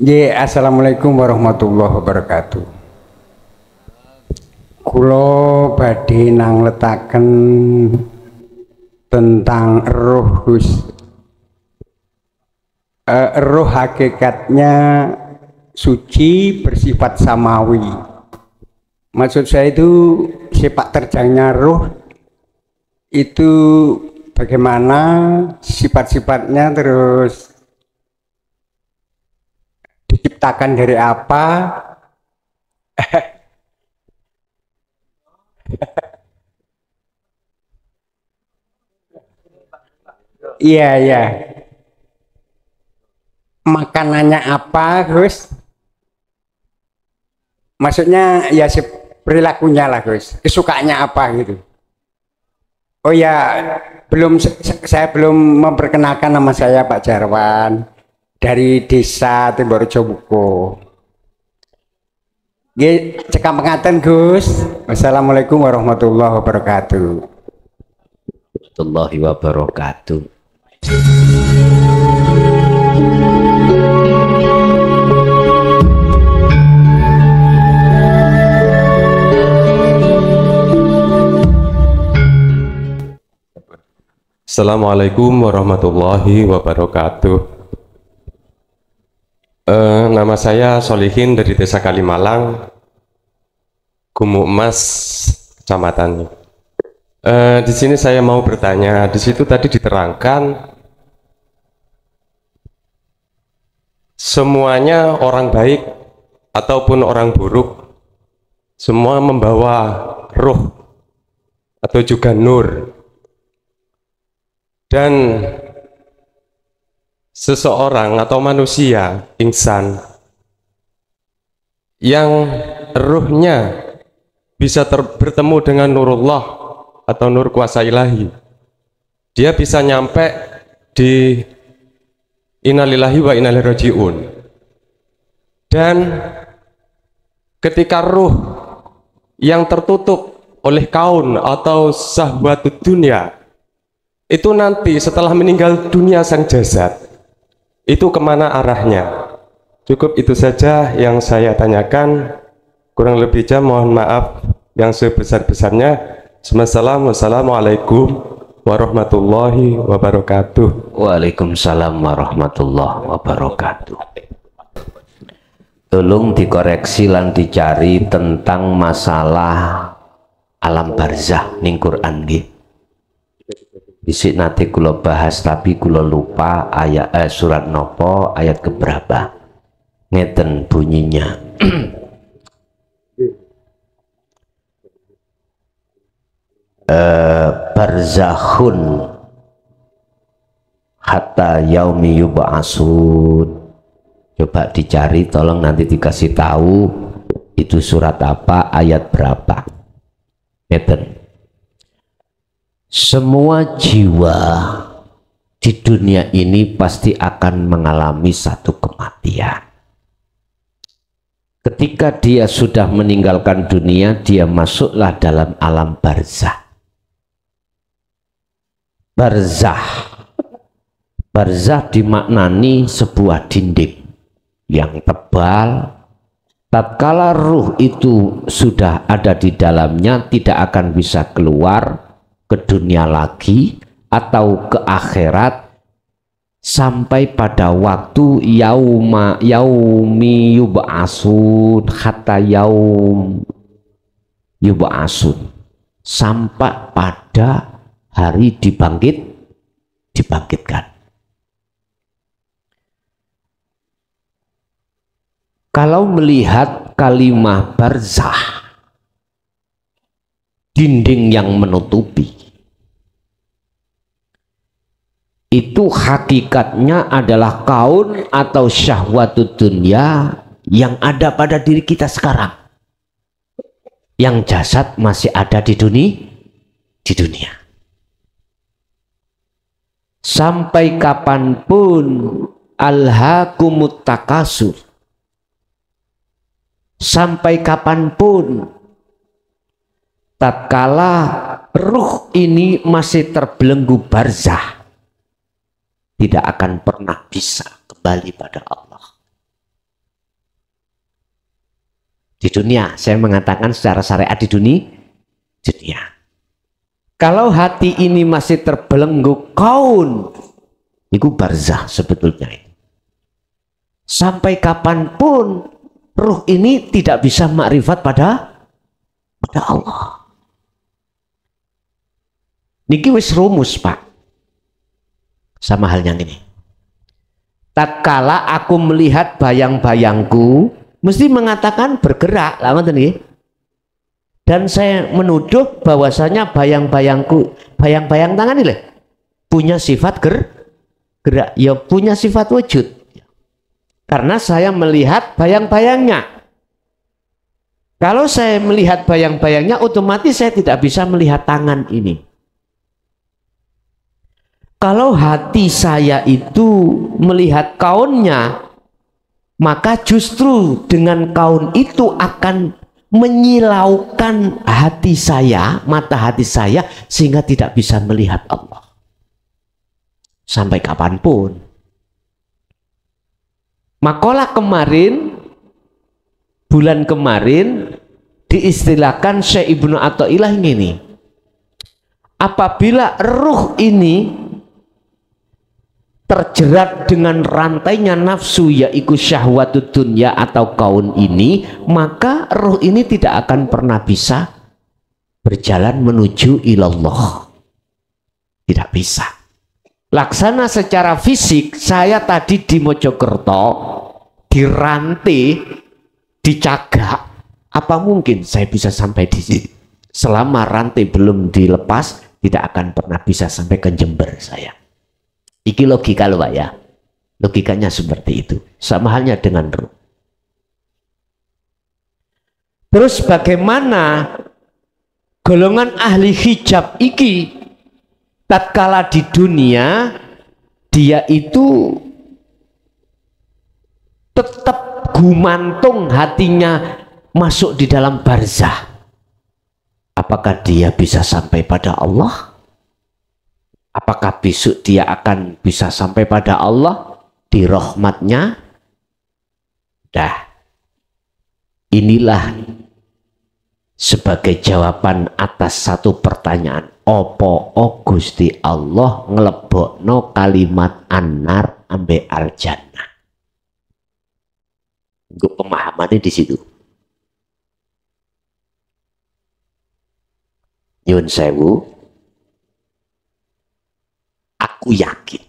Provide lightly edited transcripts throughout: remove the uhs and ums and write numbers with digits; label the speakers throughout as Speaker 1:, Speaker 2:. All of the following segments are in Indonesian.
Speaker 1: Assalamualaikum warahmatullahi wabarakatuh. Kulo badhe nangletaken tentang roh roh hakikatnya suci, bersifat samawi. Maksud saya itu sepak terjangnya roh itu bagaimana sifat-sifatnya, terus diciptakan dari apa. Iya, iya. Makanannya apa, Gus? Maksudnya ya perilakunya lah, Gus. Kesukaannya apa gitu. Oh ya, saya belum memperkenalkan, nama saya Pak Jarwan dari Desa Timborjo Buko. Cekap pengaten, Gus. Wassalamualaikum warahmatullahi wabarakatuh.
Speaker 2: Warahmatullahi wabarakatuh.
Speaker 3: Assalamualaikum warahmatullahi wabarakatuh. Nama saya Solihin dari Desa Kalimalang, Gumuk Mas, kecamatannya. Di sini saya mau bertanya. Di situ tadi diterangkan semuanya orang baik ataupun orang buruk, semua membawa ruh atau juga nur. Dan seseorang atau manusia, insan, yang ruhnya bisa bertemu dengan nurullah atau nur kuasa ilahi, dia bisa nyampe di innalillahi wa inna ilaihi raji'un. Dan ketika ruh yang tertutup oleh kaun atau syahwatud dunia itu nanti setelah meninggal dunia sang jasad, itu kemana arahnya? Cukup itu saja yang saya tanyakan. Kurang lebihnya mohon maaf yang sebesar-besarnya. Wassalamualaikum warahmatullahi wabarakatuh.
Speaker 2: Waalaikumsalam warahmatullahi wabarakatuh. Tolong dikoreksi lan dicari tentang masalah alam barzah ning Quran nggih. Bisik nanti kula bahas tapi kula lupa ayat surat nopo ayat keberapa. Ngeten bunyinya. Barzakhun hatta yaumi yub'atsun. Coba dicari, tolong nanti dikasih tahu itu surat apa, ayat berapa. Ngeten. Semua jiwa di dunia ini pasti akan mengalami satu kematian. Ketika dia sudah meninggalkan dunia, dia masuklah dalam alam barzah. Barzah dimaknani sebuah dinding yang tebal. Tatkala ruh itu sudah ada di dalamnya, tidak akan bisa keluar ke dunia lagi atau ke akhirat sampai pada waktu yaumi yub'atsun hatta yaum yub'atsun, sampai pada hari dibangkitkan. Kalau melihat kalimah barzah, dinding yang menutupi, itu hakikatnya adalah kaun atau syahwatud dunia yang ada pada diri kita sekarang, yang jasad masih ada di dunia. Sampai kapanpun alhaakumut takasur, sampai kapanpun tatkala ruh ini masih terbelenggu barzah, tidak akan pernah bisa kembali pada Allah. Di dunia, saya mengatakan secara syariat di dunia. Kalau hati ini masih terbelenggu kaun, itu barzah sebetulnya. Sampai kapanpun ruh ini tidak bisa makrifat pada Allah. Niki wis rumus, Pak. Sama halnya ini. Tatkala aku melihat bayang-bayangku, mesti mengatakan bergerak, lama tadi. Dan saya menuduh bahwasanya bayang-bayangku, bayang-bayang tangan ini punya sifat gerak, ya punya sifat wujud. Karena saya melihat bayang-bayangnya. Kalau saya melihat bayang-bayangnya, otomatis saya tidak bisa melihat tangan ini. Kalau hati saya itu melihat kaunnya, maka justru dengan kaun itu akan menyilaukan hati saya, mata hati saya, sehingga tidak bisa melihat Allah. Sampai kapanpun. Makalah kemarin, bulan kemarin, diistilahkan Syekh Ibnu Athaillah ini. Apabila ruh ini terjerat dengan rantainya nafsu, yaitu syahwatud dunya atau kaun ini, maka ruh ini tidak akan pernah bisa berjalan menuju ilallah. Tidak bisa. Laksana secara fisik, saya tadi di Mojokerto dirantai, dicagak, apa mungkin saya bisa sampai di sini? Selama rantai belum dilepas, tidak akan pernah bisa sampai ke Jember saya. Iki logika loh Pak ya. Logikanya seperti itu. Sama halnya dengan ruh. Terus bagaimana golongan ahli hijab iki tatkala di dunia dia itu tetap gumantung hatinya masuk di dalam barzah. Apakah dia bisa sampai pada Allah? Apakah besok dia akan bisa sampai pada Allah di rahmatnya? Dah, inilah sebagai jawaban atas satu pertanyaan. Opo Gusti Allah ngelebokno kalimat annar ambe aljannah? Gue pemahamannya di situ. Nyun sewu. Aku yakin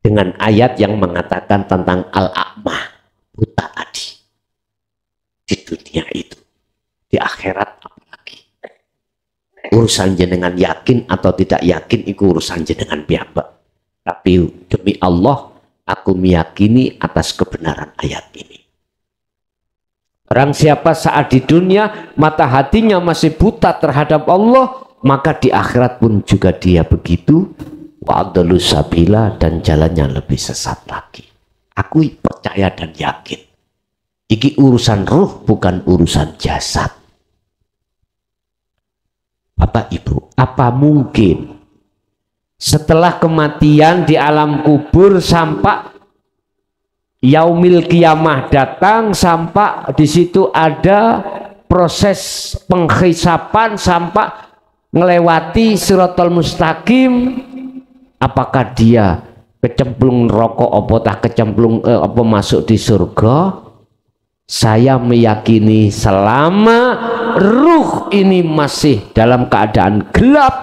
Speaker 2: dengan ayat yang mengatakan tentang al-a'mah, buta tadi. Di dunia itu, di akhirat apalagi. Urusan jenengan yakin atau tidak yakin itu urusan jenengan piyambak. Tapi demi Allah, aku meyakini atas kebenaran ayat ini. Orang siapa saat di dunia mata hatinya masih buta terhadap Allah, maka di akhirat pun juga dia begitu. Wa'adalu sabila, dan jalannya lebih sesat lagi. Aku percaya dan yakin. Iki urusan ruh, bukan urusan jasad. Bapak Ibu, apa mungkin setelah kematian di alam kubur sampai yaumil kiamah datang, sampai di situ ada proses penghisapan sampai melewati siratal mustaqim, apakah dia kecemplung rokok apa kecemplung apa masuk di surga? Saya meyakini selama ruh ini masih dalam keadaan gelap,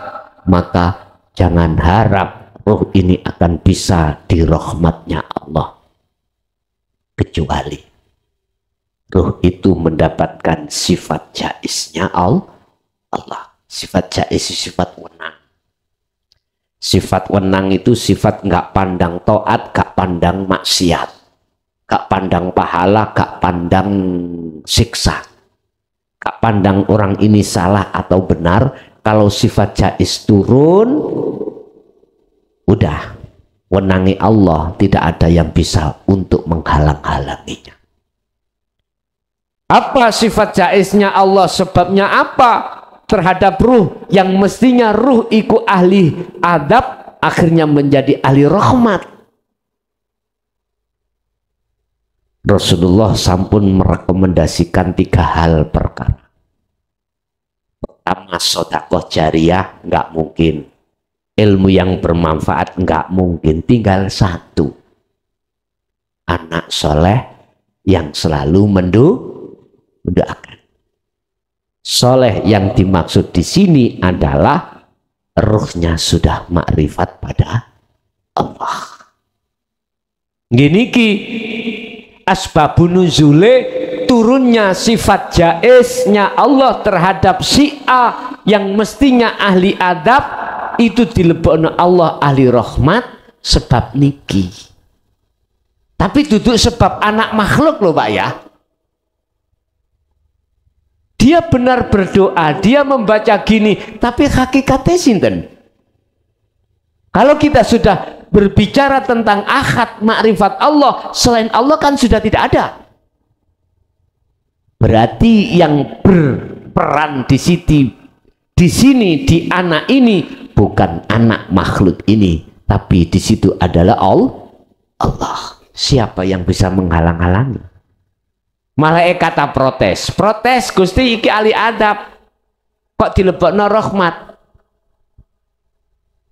Speaker 2: maka jangan harap ruh ini akan bisa di rahmatnya Allah, kecuali ruh itu mendapatkan sifat jaiznya Allah. Sifat jaiz, sifat wenang. Sifat wenang itu sifat nggak pandang taat, nggak pandang maksiat, nggak pandang pahala, nggak pandang siksa, nggak pandang orang ini salah atau benar. Kalau sifat jaiz turun, udah wenangi Allah, tidak ada yang bisa untuk menghalang-halanginya. Apa sifat jaiznya Allah? Sebabnya apa? Terhadap ruh yang mestinya ruh iku ahli adab, akhirnya menjadi ahli rahmat. Rasulullah sampun merekomendasikan 3 hal perkara. Pertama, sedekah jariyah nggak mungkin, ilmu yang bermanfaat nggak mungkin, tinggal 1, anak soleh yang selalu mendoakan. Soleh yang dimaksud di sini adalah ruhnya sudah makrifat pada Allah. Gini ki asbabun nuzule turunnya sifat jaiznya Allah terhadap si A yang mestinya ahli adab itu dilebokno Allah ahli rahmat sebab niki. Tapi duduk sebab anak makhluk loh Pak ya. Dia benar berdoa, dia membaca gini, tapi hakikatnya sinten? Kalau kita sudah berbicara tentang ahad makrifat Allah, selain Allah kan sudah tidak ada. Berarti yang berperan di sini di anak ini bukan anak makhluk ini, tapi di situ adalah Allah. Siapa yang bisa menghalang-halangi? Malaikat kata protes Gusti iki ahli adab kok dilebokno rahmat.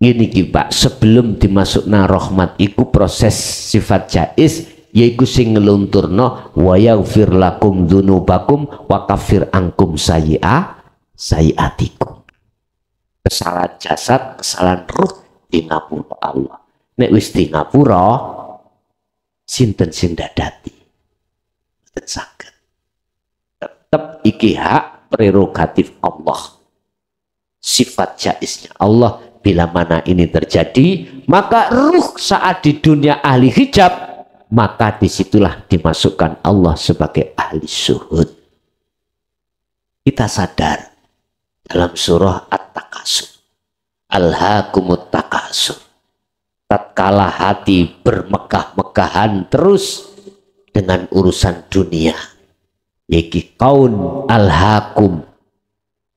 Speaker 2: Gini ki Pak, sebelum dimasukna rahmat iku proses sifat jaiz yaiku sing ngelunturno wa yaghfir lakum dzunubakum wa kafir angkum sayiatikum. Kesalahan jasad, kesalahan ruh di ngapura Allah. Nek wis di ngapura sinten sing dadati mboten saged. Tetep iki hak prerogatif Allah, sifat jaiznya Allah. Bila mana ini terjadi, maka ruh saat di dunia ahli hijab, maka disitulah dimasukkan Allah sebagai ahli syuhud. Kita sadar dalam surah At-Takasur, alhaakumut takasur, tatkala hati bermegah-megahan terus dengan urusan dunia, yaitu kaun alhaakum.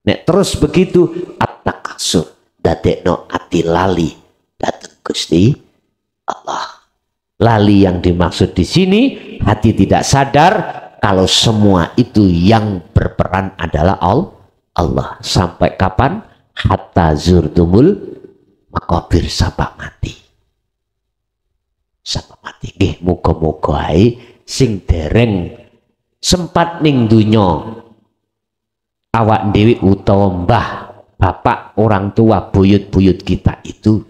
Speaker 2: Nek terus begitu at-takasur, dadekno ati lali datang Gusti Allah. Lali yang dimaksud di sini hati tidak sadar kalau semua itu yang berperan adalah Allah. Sampai kapan? Hatta zurtumul makabir, sabak mati. Sabak mati. Nggih muga-muga ae sing dereng sempat ning donya awak dhewe utawa mbah bapak, orang tua, buyut-buyut kita itu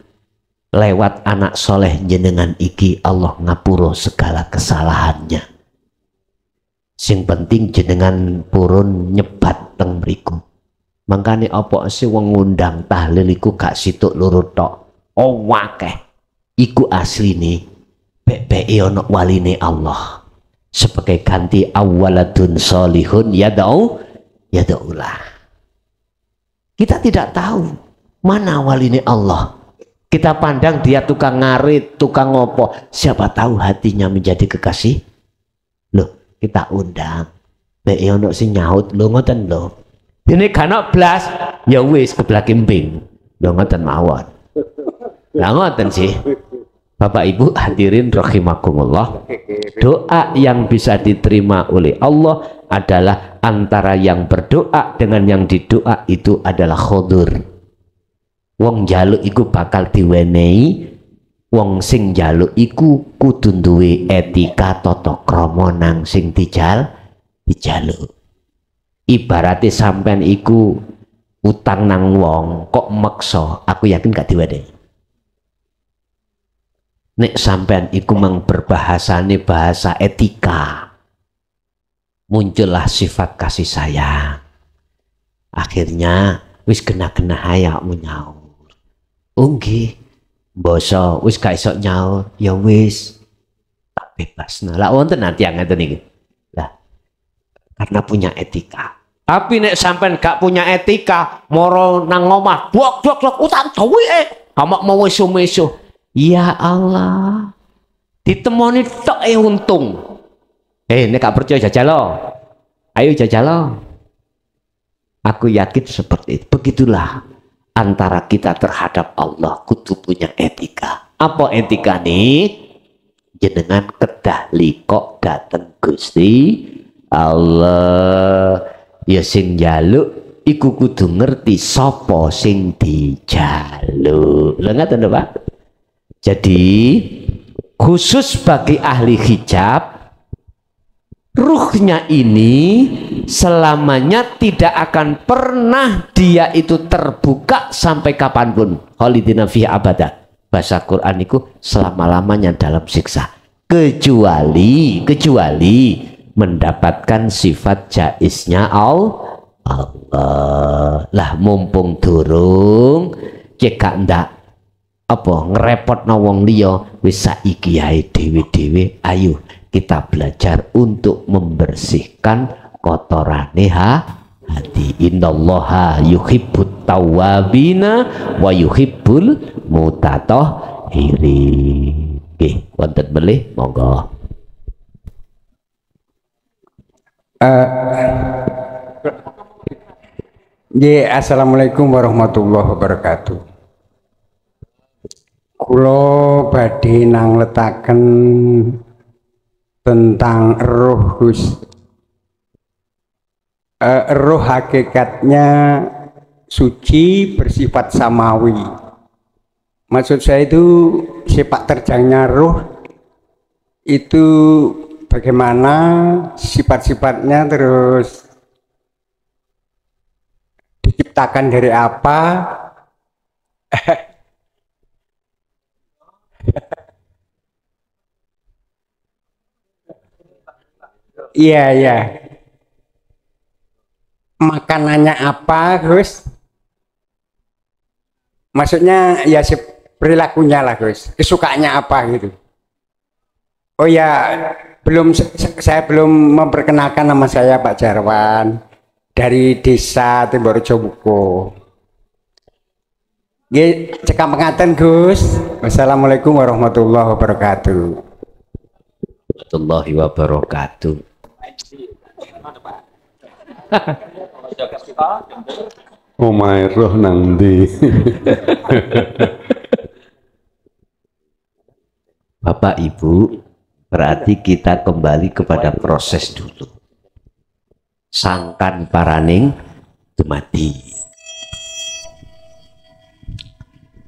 Speaker 2: lewat anak soleh jenengan iki Allah ngapura segala kesalahannya. Sing penting jenengan purun nyebat teng mriku. Mangkane apa sih wong ngundang tahlil iku gak situk loro tok. Oh wakeh. Iku asline bek-beke ana waline Allah. Sebagai ganti awaladun solihun yad'ulah. Kita tidak tahu mana waline Allah. Kita pandang dia tukang ngarit, tukang ngopo. Siapa tahu hatinya menjadi kekasih. Loh, kita undang. Bek ono sing nyaut, lho ngoten lho. Dene kana blas, ya wis keblak kimbing. Lho ngoten mawon. Lah ngoten sih. Bapak Ibu hadirin rahimakumullah. Doa yang bisa diterima oleh Allah adalah antara yang berdoa dengan yang didoa itu adalah khodur. Wong njaluk iku bakal diwenehi, wong sing njaluk iku kudu duwe etika tata krama nang sing dijaluk. Ibarate sampean iku utang nang wong kok meksa, aku yakin gak diwenehi. Nek sampean iku mang berbahasane bahasa etika, muncullah sifat kasih sayang. Akhirnya wis kena-kena hayakmu nyaur. Nggih, basa wis gak iso nyaur, ya wis tak bebasna. Lah wonten nanti yang ngeten iki. Lah karena punya etika. Tapi nek sampean gak punya etika, moro nang omah, blok utang duwike, kamak mau mesu-mesu. Ya Allah, ditemoni tok untung. Nek gak percaya jajalo. Ayo jajalo. Aku yakin seperti itu. Begitulah antara kita terhadap Allah kudu punya etika. Apa etika nih? jenengan kedah liko dateng Gusti Allah. Ya sing njaluk iku kudu ngerti sapa sing dijaluk. Lha ngaten Pak. Jadi khusus bagi ahli hijab, ruhnya ini selamanya tidak akan pernah dia itu terbuka sampai kapanpun. Khalidina fihi abada. Bahasa Quran itu selama-lamanya dalam siksa. Kecuali mendapatkan sifat jaiznya Allah. Lah mumpung durung cek ndak apa ngerepotno wong liya, wis saiki ae dhewe-dhewe ayo kita belajar untuk membersihkan kotorane hati. Innallaha yuhibbut tawwabina wa yuhibbul mutatahhirin. Nggih, wonten melih monggo.
Speaker 1: Assalamualaikum warahmatullahi wabarakatuh. Kulo badhe nangletaken tentang roh roh hakikatnya suci, bersifat samawi. Maksud saya itu sepak terjangnya roh itu bagaimana sifat-sifatnya, terus diciptakan dari apa. Iya. Makanannya apa, Gus? Maksudnya ya perilakunya lah, Gus. Kesukaannya apa gitu. Oh ya, saya belum memperkenalkan nama saya Pak Jarwan dari Desa Timborejo Buko. Nggih, cekap pengaten, Gus. Wassalamualaikum warahmatullahi wabarakatuh.
Speaker 2: Warahmatullahi wabarakatuh.
Speaker 4: Omahe roh nang ndi?
Speaker 2: Bapak Ibu, berarti kita kembali kepada proses dulu. Sangkan paraning dumadi.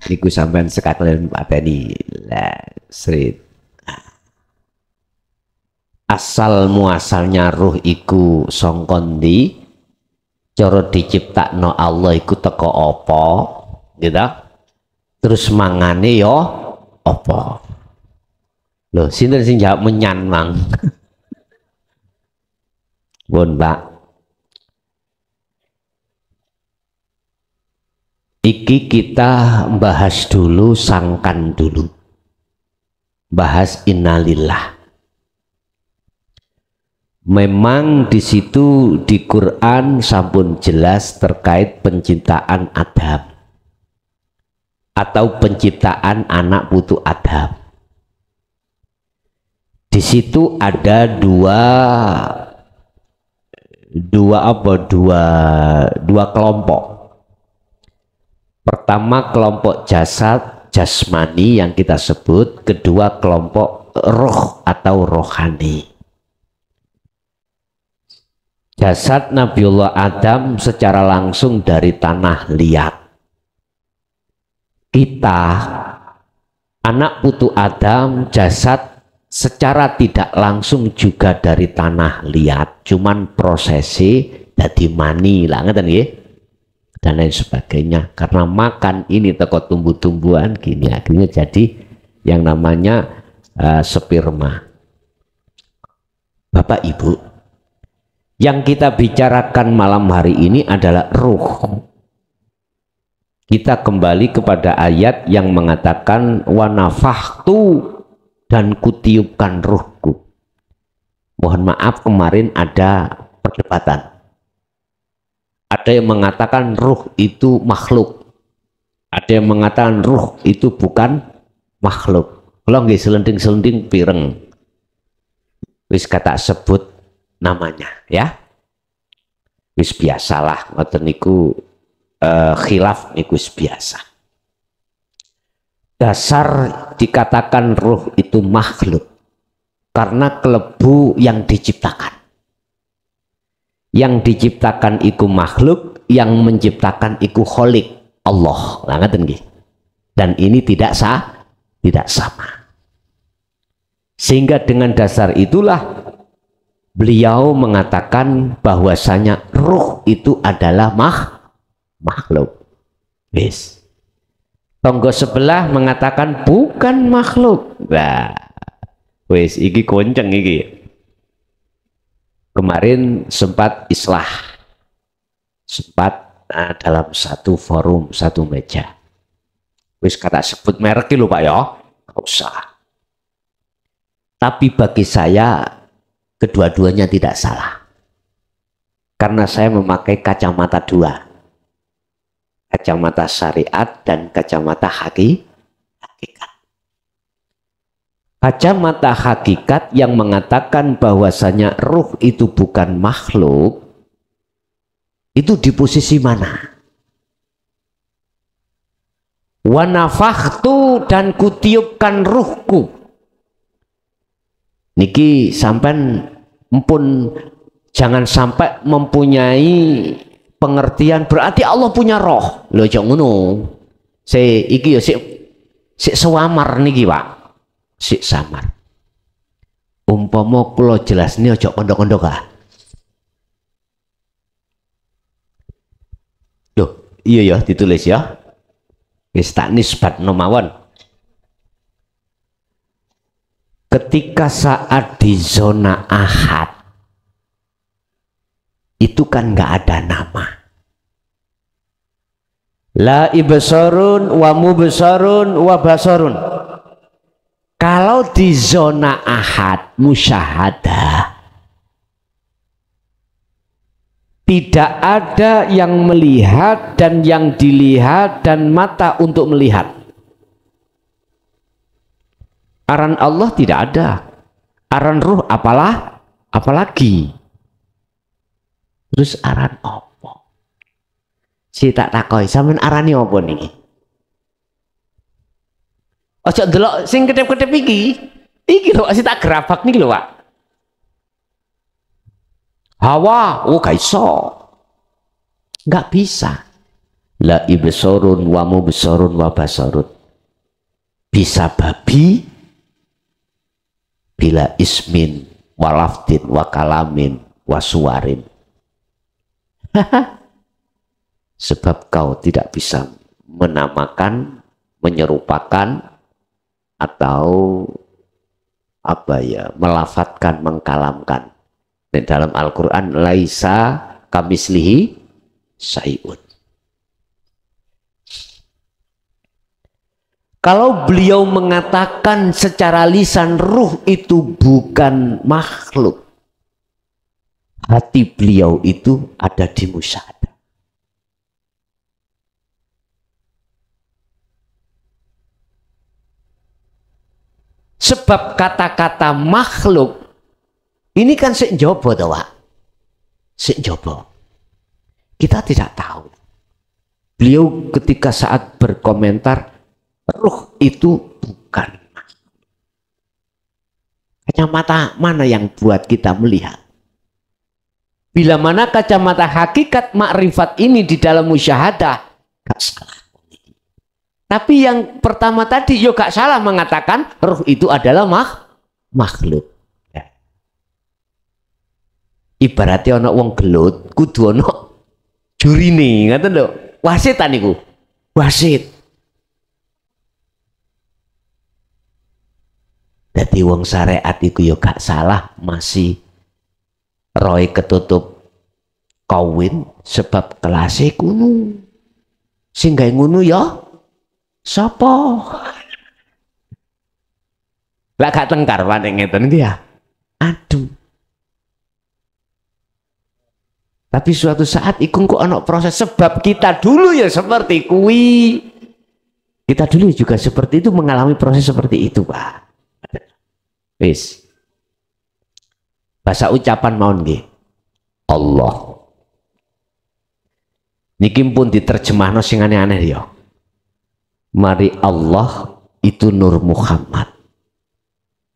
Speaker 2: Niku sampean sekalian pateni lah srit. Asal muasalnya ruh iku sangka ndi? Cara diciptakno Allah iku teko apa? Gitu. Terus mangane yo apa? Loh, sinten sing jawab menyan mang? Pun Pak. Iki kita bahas dulu, sangkan dulu. Bahas innalillah. Memang di situ di Quran sampun jelas terkait penciptaan Adam atau penciptaan anak putu Adam. Di situ ada dua kelompok. Pertama kelompok jasmani yang kita sebut, kedua kelompok roh atau rohani. Jasad Nabiullah Adam secara langsung dari tanah liat. Kita anak putu Adam jasad secara tidak langsung juga dari tanah liat, cuman prosesi dadi mani lah ngeten nggih dan lain sebagainya. Karena makan ini teko tumbuh-tumbuhan gini akhirnya jadi yang namanya sperma. Bapak Ibu, yang kita bicarakan malam hari ini adalah ruh. Kita kembali kepada ayat yang mengatakan wa nafakhtu, dan kutiupkan ruhku. Mohon maaf kemarin ada perdebatan. Ada yang mengatakan ruh itu makhluk. Ada yang mengatakan ruh itu bukan makhluk. Kalau nggih selending-selending pireng. Wis kata sebut namanya ya. Wis biasalah ngoten niku khilaf niku biasa. Dasar dikatakan ruh itu makhluk karena kelebu yang diciptakan. Yang diciptakan iku makhluk, yang menciptakan iku kholik, Allah. Nah, ngaten nggih. Dan ini tidak sama. Sehingga dengan dasar itulah beliau mengatakan bahwasanya ruh itu adalah makhluk. Wis. Tonggo sebelah mengatakan bukan makhluk. Nah, wis iki konceng iki. Kemarin sempat islah. Dalam satu forum, satu meja. Wis kata sebut merek lho Pak ya. Enggak usah. Tapi bagi saya kedua-duanya tidak salah. Karena saya memakai kacamata dua. Kacamata syariat dan kacamata hakikat. Kacamata hakikat yang mengatakan bahwasanya ruh itu bukan makhluk, itu di posisi mana? Wa nafakhtu, dan kutiupkan ruhku. Niki sampai pun jangan sampai mempunyai pengertian berarti Allah punya roh. Lho aja ngono. Iki ya sik sewamar niki, Pak. Sik samar. Umpama kula jelasne aja kondok-kondok ah. Loh, iya ya ditulis ya. Wis tak nisbatno mawon. Ketika saat di zona ahad itu kan nggak ada nama. La ibsarun wa mubsarun wa basarun. Kalau di zona ahad musyahadah tidak ada yang melihat dan yang dilihat dan mata untuk melihat. Aran Allah tidak ada. Aran ruh apalagi. Terus aran apa? Si tak takoi sampean arani apa niki? Ojo ndelok sing kedep-kedep iki. Iki lho si tak gerabak niki lho, Pak. Hawa, oh gak iso. Enggak bisa. La ibsarun wa mubsarun wa basarun. Bisa babi bila ismin walaftin wa kalamin wa suwarin. Sebab kau tidak bisa menamakan, menyerupakan atau melafatkan, mengkalamkan. Dan dalam Al-Quran laisa kamislihi syai'un. Kalau beliau mengatakan secara lisan ruh itu bukan makhluk, hati beliau itu ada di musyahadah. Sebab kata-kata makhluk ini kan sik njaba to, Pak. Sik njaba. Kita tidak tahu. Beliau ketika saat berkomentar ruh itu bukan makhluk. Kacamata mana yang buat kita melihat? Bila mana kacamata hakikat makrifat ini di dalam musyahadah, gak salah. Tapi yang pertama tadi, yo gak salah mengatakan ruh itu adalah makhluk. Ya. Ibaratnya ana wong gelut, kudu ana jurine, ngoten lho. Wasit ta niku. Wasit. Dadi wong syariat iku yo gak salah masih roy ketutup kawin sebab kelasé kuno. Sing gawe ngono ya sapa? Lah gak tengkar paling ngeten iki ya. Aduh. Tapi suatu saat iku kok ana proses sebab kita dulu ya seperti kuwi. Kita dulu juga seperti itu mengalami proses seperti itu, Pak. Wis. Bahasa ucapan mawon nggih. Allah. Niki pun diterjemahno sing aneh-aneh ya. Mari Allah itu Nur Muhammad.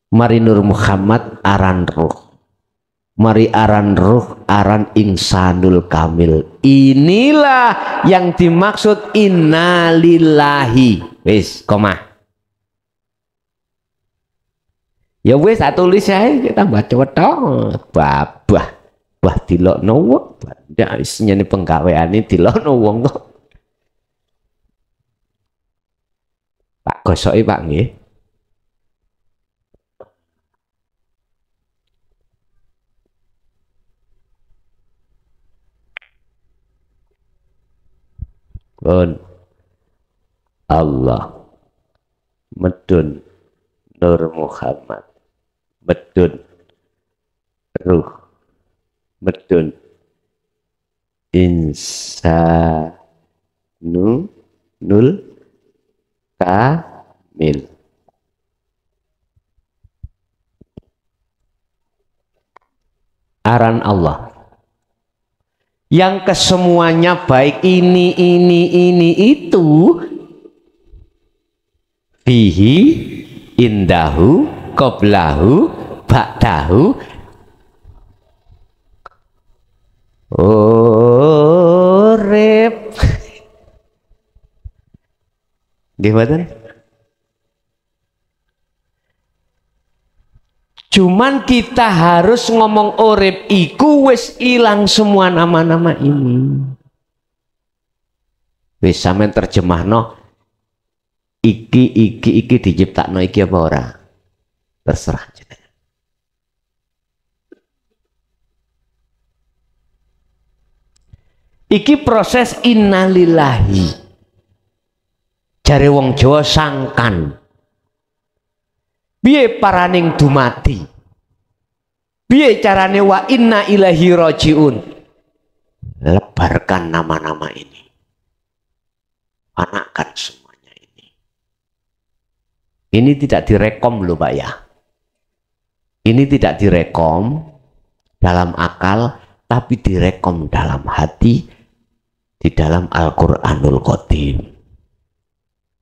Speaker 2: Mari Nur Muhammad aran ruh, mari aran ruh aran insanul kamil. Inilah yang dimaksud innalillahi. Wis koma ya wis tak tulis ae kita baca wetok babah wah dilokno wong ndak wis nyene penggaweane dilokno wong kok. Pak gosoki Pak nggih. Pun Allah medun Nur Muhammad medun ruh medun insanu nul kamil. Aran Allah yang kesemuanya baik ini itu fihi indahu qoblahu ba'dahu urip. Gimana? Cuman kita harus ngomong urip iku wis ilang semua nama-nama ini. Wis sampean terjemahno iki diciptakno iki apa ora? Terserah jenengan. Iki proses innalillahi. Jare wong Jawa sangkan. Piye paraning dumati? Piye carane wa inna ilahi rajiun? Lebarkan nama-nama ini. Anakkan semuanya ini. Ini tidak direkom loh Pak ya. Ini tidak direkom dalam akal, tapi direkom dalam hati di dalam Al-Qur'anul Qadim.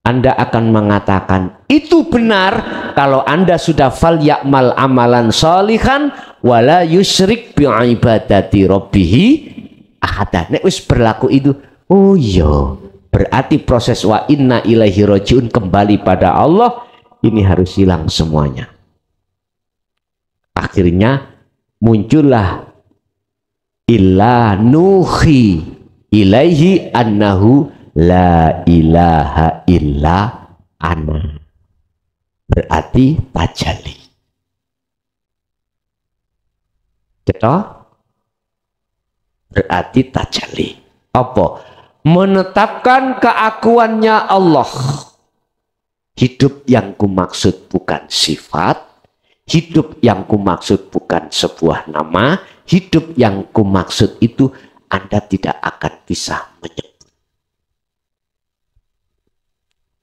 Speaker 2: Anda akan mengatakan itu benar kalau Anda sudah fal ya'mal amalan sholihan wala yusyrik bi ibadati rabbihi ahada. Nek wis berlaku itu, oh iya, berarti proses wa inna ilaihi rajiun kembali pada Allah ini harus hilang semuanya. Akhirnya muncullah illa nuhi ilaihi annahu la ilaha illa ana. Berarti tajalli. Cetok? Berarti tajalli. Apa? Menetapkan keakuannya Allah. Hidup yang kumaksud bukan sifat, hidup yang kumaksud bukan sebuah nama, hidup yang kumaksud itu Anda tidak akan bisa menyebut,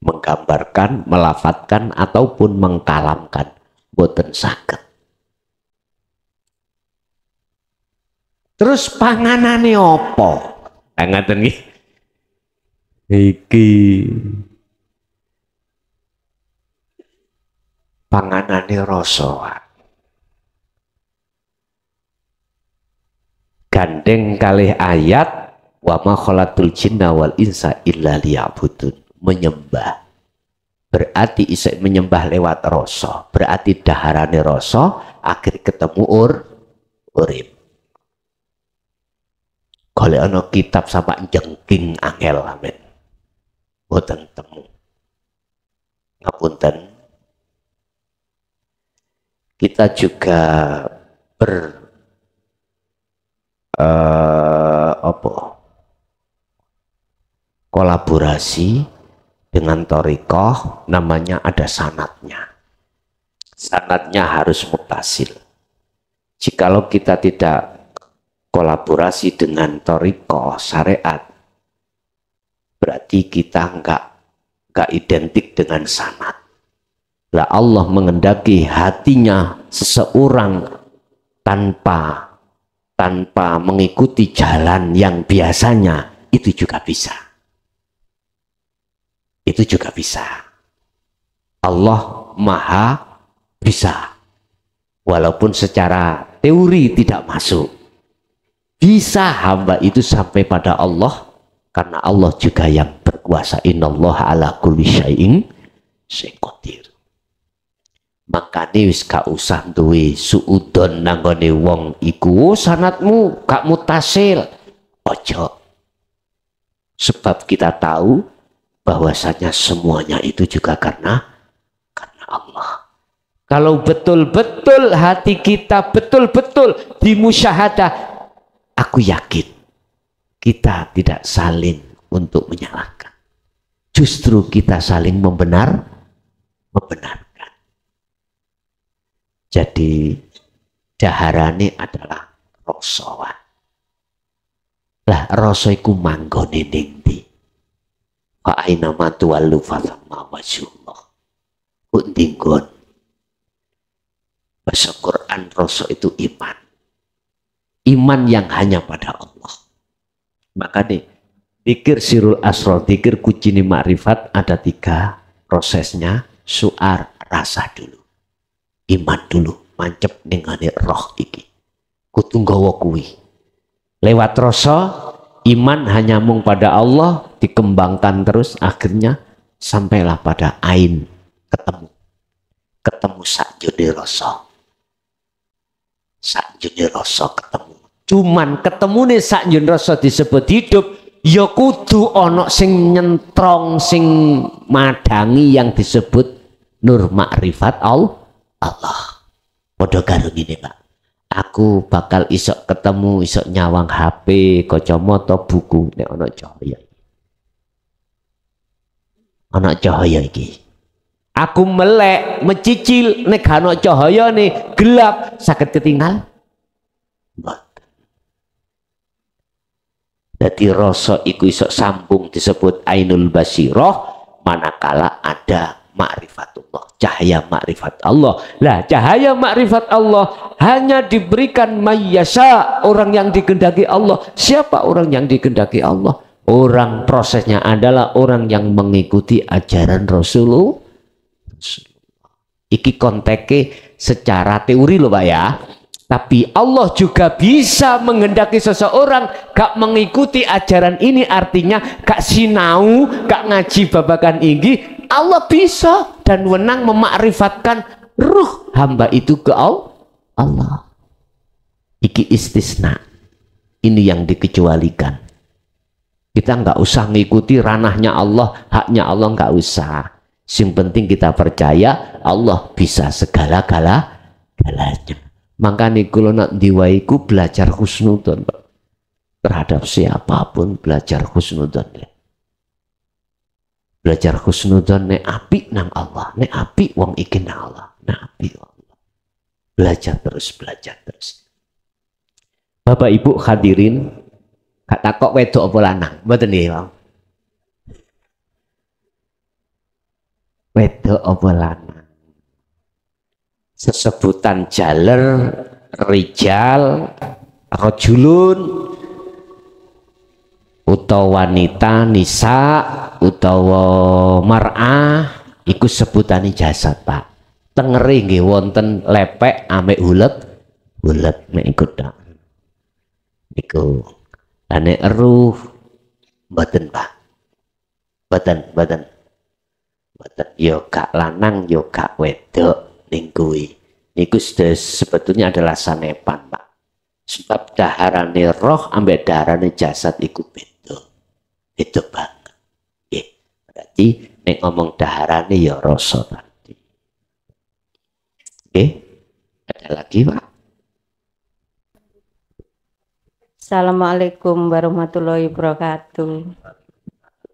Speaker 2: menggambarkan, melafatkan ataupun mengkalamkan, boten saged. Terus panganane opo? Ngaten nggih. Iki panganane rasa. Gandeng kalih ayat wa ma khalaqtul jinna wal insa illa liya'budun. Menyembah berarti isek menyembah lewat rasa, berarti daharane rasa akhir ketemu urip. Kalau ana kitab sampai jengking angel amin boten temu, ngapunten. Kita juga kolaborasi dengan thariqah, namanya ada sanadnya. Sanadnya harus muttasil. Jikalau kita tidak kolaborasi dengan thariqah syariat, berarti kita enggak identik dengan sanad. Lah Allah mengendaki hatinya seseorang tanpa mengikuti jalan yang biasanya, itu juga bisa. Itu juga bisa. Allah maha bisa. Walaupun secara teori tidak masuk. Bisa hamba itu sampai pada Allah karena Allah juga yang berkuasa. Innallaha ala kulli syai'in qadir. Makane wis gak usah duwe suudon nanggone wong iku sanatmu gak mutasil. Ojo. Sebab kita tahu bahwasanya semuanya itu juga karena Allah. Kalau betul-betul hati kita betul-betul dimusyahadah, aku yakin kita tidak saling untuk menyalahkan. Justru kita saling membenarkan. Jadi daharane adalah rasa. Lah rasa iku manggone ning ndi? Fa aina ma tuwallu fa thamma wajhullah. Undinggon. Bahasa Quran rasa itu iman. Iman yang hanya pada Allah. Makanya zikir sirul asrar, zikir kucini makrifat ada 3 prosesnya. Suar, rasa dulu. Iman dulu, mancep nengane roh iki. Kudu nggawa kuwi. Lewat rasa, iman hanya mung pada Allah, dikembangkan terus, akhirnya sampailah pada ain, ketemu sakjane rasa. Sakjane rasa ketemu. Cuman ketemu nih sakjane rasa disebut hidup, ya kudu ana sing nyentrong, sing madangi yang disebut nur makrifat Allah. Padha karo ngene, Pak. Aku bakal isok ketemu, isok nyawang HP, kacamata, buku nek ana cahaya. Ana cahaya iki. Aku melek, mecicil nek ana cahaya nih gelap, saged ketinggal. Jadi rasa iku isok sambung disebut ainul basirah manakala ada ma'rifatullah, cahaya ma'rifat Allah. Lah cahaya ma'rifat Allah hanya diberikan mayyasa, orang yang dikehendaki Allah. Siapa orang yang dikehendaki Allah? Orang prosesnya adalah orang yang mengikuti ajaran Rasulullah. Iki konteke secara teori loh Pak ya. Tapi Allah juga bisa menghendaki seseorang gak mengikuti ajaran ini, artinya gak sinau, gak ngaji babakan ini. Allah bisa dan wenang memakrifatkan ruh hamba itu ke Allah. Iki istisna. Ini yang dikecualikan. Kita nggak usah ngikuti ranahnya Allah, haknya Allah nggak usah. Yang penting kita percaya Allah bisa segala-galanya. Makanya kalau nak diwaiku belajar husnudon, Pak. Terhadap siapapun belajar husnudon. Belajar husnudon ne api nang Allah, ne api wong iki nang Allah, ne api Allah. Belajar terus, belajar terus. Bapak Ibu hadirin, gak takok wedok apa lanang, mboten nggih, Bang. Wedok apa lanang. Sesebutan jaler, rijal, rajulun, utawa wanita, nisa, utawa mar'ah, iku sebutane jasad, Pak. Tengeri nggih wonten lepek ambek hulet nek iku tok. Iku ane eruh mboten, Pak. Mboten. Yo gak lanang, yo gak wedok. Kuwi niku sebetulnya adalah sanepan, Pak. Sebab daharane roh ambek daharane jasad iku beda banget. Nggih. Berarti nek ngomong daharane ya rasa tadi. Oke. Ada lagi, Pak?
Speaker 5: Assalamualaikum warahmatullahi wabarakatuh.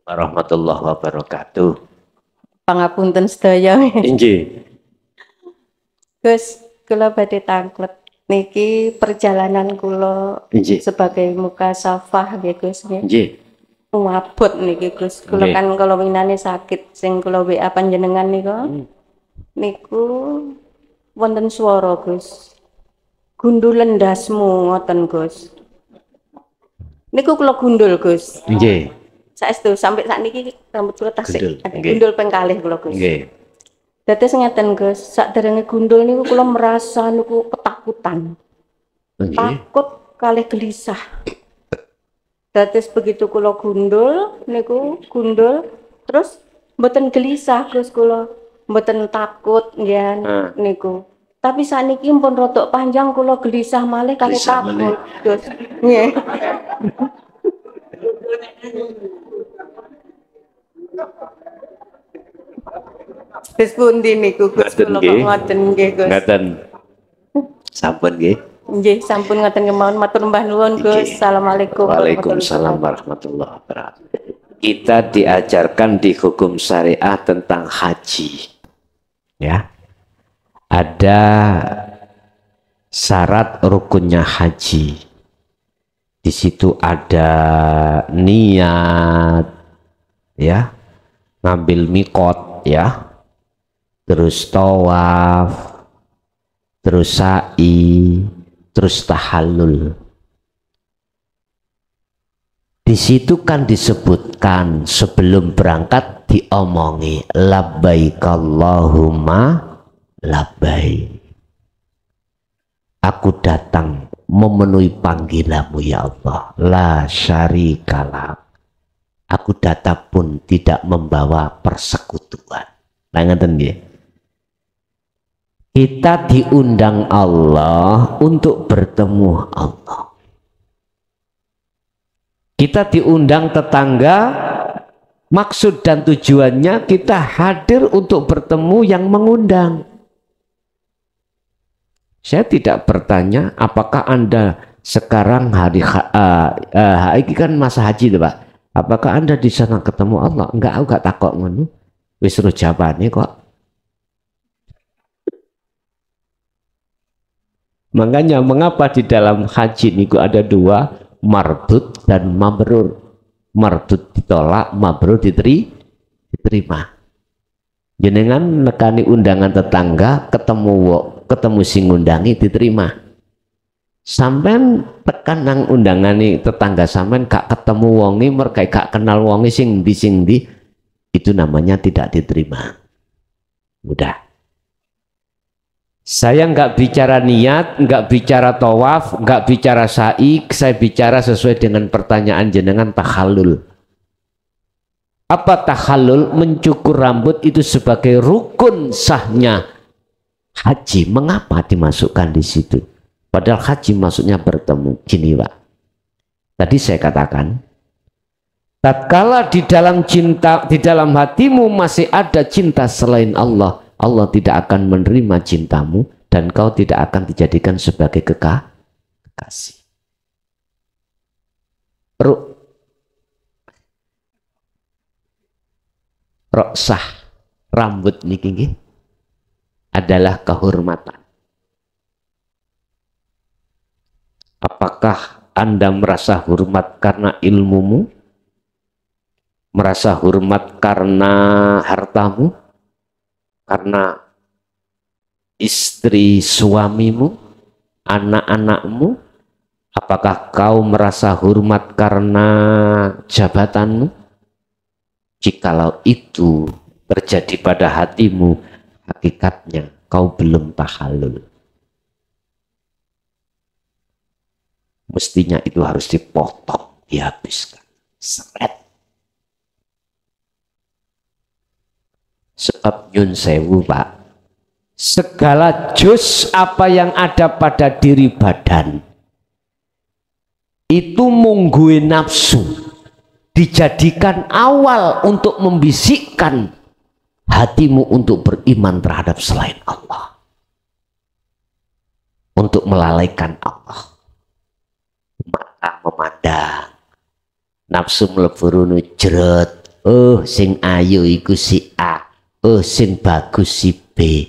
Speaker 2: Warahmatullahi wabarakatuh.
Speaker 5: Pangapunten sedaya.
Speaker 2: Inggih.
Speaker 5: Gus, kula badhe tanglet niki perjalanan kula sebagai muka safah nggih Gus nggih. Mabut niki Gus. Kula kan kala winane sakit sing kula WA panjenengan niku wonten swara Gus. Gundul ndasmu ngoten Gus. Niku kula gundul Gus. Nggih. Saestu sampai sakniki rambut kula tasik. Gundul ping kalih kula Gus. Nggih. Dados ngeten Gus, sakderenge gundul niku kula merasa niku ketakutan. Takut kalih gelisah. Dados begitu kula gundul niku terus mboten gelisah Gus kula, mboten takut nggih niku. Tapi saniki pun rodok panjang kula gelisah malih kalih takut Gus. Nggih. Wis pundi niku Gus kula kok ngoten nggih Gus.
Speaker 2: Ngaten. Sampun nggih.
Speaker 5: Nggih, sampun ngoten kemawon matur mbah nuwun Gus. Assalamualaikum.
Speaker 2: Waalaikumsalam warahmatullahi wabarakatuh. Kita diajarkan di hukum syariah tentang haji. Ya. Ada syarat rukunnya haji. Di situ ada niat, ya, ngambil mikot, ya, terus tawaf, terus sa'i, terus tahallul. Di situ kan disebutkan sebelum berangkat diomongi labbaik Allahumma labbaik. Aku datang memenuhi panggilanmu ya Allah. La syarikalah. Aku datang pun tidak membawa persekutuan. Nah, ngeten nggih. Kita diundang Allah untuk bertemu Allah. Kita diundang tetangga, maksud dan tujuannya kita hadir untuk bertemu yang mengundang. Saya tidak bertanya apakah Anda sekarang hari ini kan masa haji tuh Pak. Apakah Anda di sana ketemu Allah? Enggak, aku gak takok ngono. Wis ro jawabane kok. Makanya mengapa di dalam haji niku ada dua, mardud dan mabrur. Mardud ditolak, mabrur diterima. Jenengan nekani undangan tetangga, ketemu sing ngundangi diterima. Sampean tekan nang undangane tetangga sampean gak ketemu wonge, merga gak kenal wonge sing ndi, itu namanya tidak diterima. Udah. Saya nggak bicara niat, nggak bicara tawaf, nggak bicara sa'i, saya bicara sesuai dengan pertanyaan jenengan tahallul. Apa tahallul? Mencukur rambut itu sebagai rukun sahnya haji. Mengapa dimasukkan di situ? Padahal haji maksudnya bertemu. Gini Pak, tadi saya katakan, tatkala di dalam cinta, di dalam hatimu masih ada cinta selain Allah, Allah tidak akan menerima cintamu dan kau tidak akan dijadikan sebagai kekasih. Roksah rambut niki adalah kehormatan. Apakah Anda merasa hormat karena ilmumu? Merasa hormat karena hartamu? Karena istri suamimu? Anak-anakmu? Apakah kau merasa hormat karena jabatanmu? Jikalau itu terjadi pada hatimu, hakikatnya kau belum tahallul. Mestinya itu harus dipotong, dihabiskan. Seret. Sebab nyun sewu Pak, segala jus apa yang ada pada diri badan itu mungguin nafsu, dijadikan awal untuk membisikkan hatimu untuk beriman terhadap selain Allah, untuk melalaikan Allah. Mata memandang, nafsu mlebu jeret, oh sing ayu iku si A, oh sing bagus si B,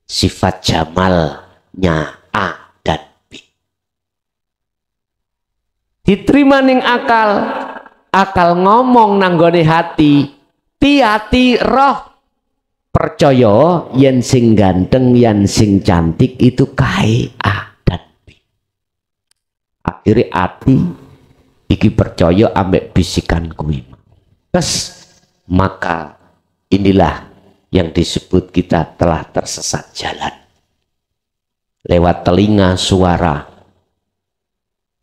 Speaker 2: sifat jamalnya A dan B. Diterima ning akal, akal ngomong nanggone hati, hati roh percaya yen sing ganteng, yen sing cantik itu kae A dan B. Akhirnya hati iki percaya ambek bisikan kuwi. Terus maka inilah yang disebut kita telah tersesat jalan. Lewat telinga suara,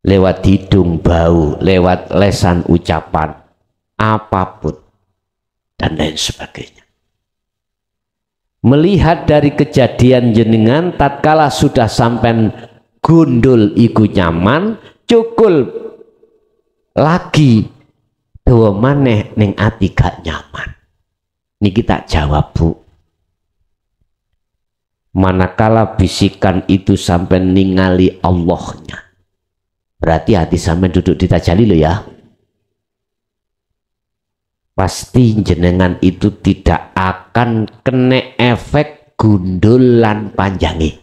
Speaker 2: lewat hidung bau, lewat lesan ucapan, apapun, dan lain sebagainya. Melihat dari kejadian jenengan tatkala sudah sampai gundul iku nyaman, cukul lagi dawa maneh ning ati gak nyaman. Niki tak jawab, Bu. Manakala bisikan itu sampai ningali Allahnya, berarti hati sampai duduk di tajalli lo ya. Pasti jenengan itu tidak akan kena efek gundul lan panjangi.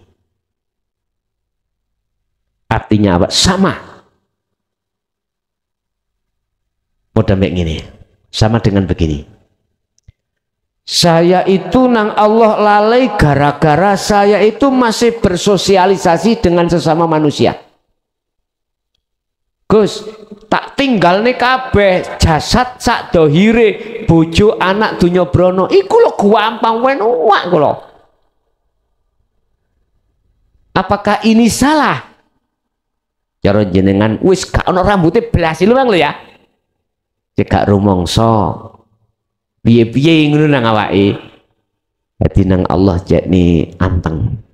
Speaker 2: Artinya apa? Sama. Modal kayak gini, sama dengan begini. Saya itu nang Allah lalai gara-gara saya itu masih bersosialisasi dengan sesama manusia. Gus, tak tinggal nih kabeh jasad sak dohire bojo anak dunya brono iku lho gampang wenuak kula. Apakah ini salah? Cara jenengan wis gak ono rambutnya belas lho Bang lho ya. Cekak rumangsa piye-piye ngono nang awake. Dadi nang Allah jakni anteng.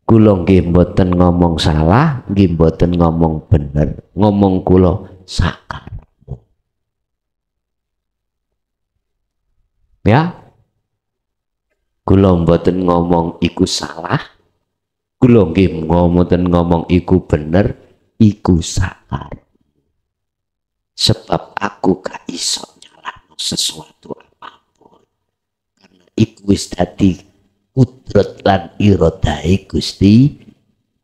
Speaker 2: Kula nggih mboten ngomong salah, nggih mboten ngomong bener. Ngomong kula sakarepmu. Ya. Kula mboten ngomong iku salah. Kula nggih mboten ngomong iku bener, iku sakarepmu. Sebab aku gak iso sesuatu apapun karena iku wis dadi kudrat lan iradahe Gusti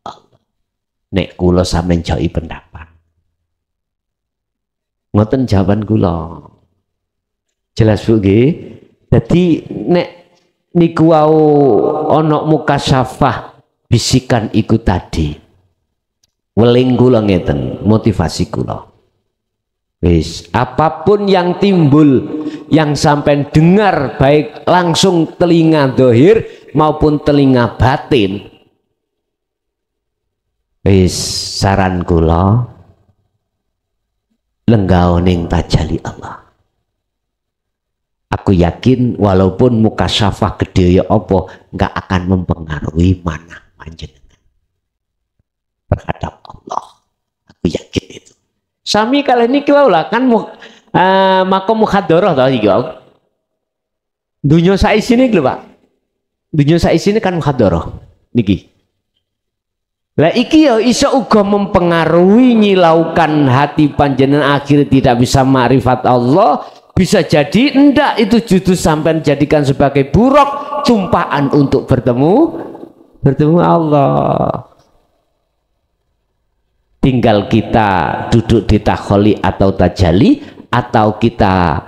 Speaker 2: Allah. Nek kula sampeyan jauhi pendapat ngoten jawaban kula jelas Bu nggih. Dadi nek niku wau ana mukasyafah bisikan iku tadi weling kula ngeten motivasi kula. Wis, apapun yang timbul yang sampai dengar baik langsung telinga dohir maupun telinga batin, wis saran kula lenggau ning tajalli Allah. Aku yakin walaupun mukasyafah gede ya apa nggak akan mempengaruhi mana panjenengan terhadap Allah. Aku yakin itu. Sami kali ini lah kan makom mukhadoroh tau iki kau. Dunia saisi ini lho Pak. Dunia saisi ini kan mukhadoroh niki. Lah iki ya iso uga mempengaruhi nyilaukan hati panjenengan akhirnya tidak bisa makrifat Allah. Bisa jadi enggak itu justru sampai jadikan sebagai buruk tumpaan untuk bertemu Allah. Tinggal kita duduk di takholi atau tajalli atau kita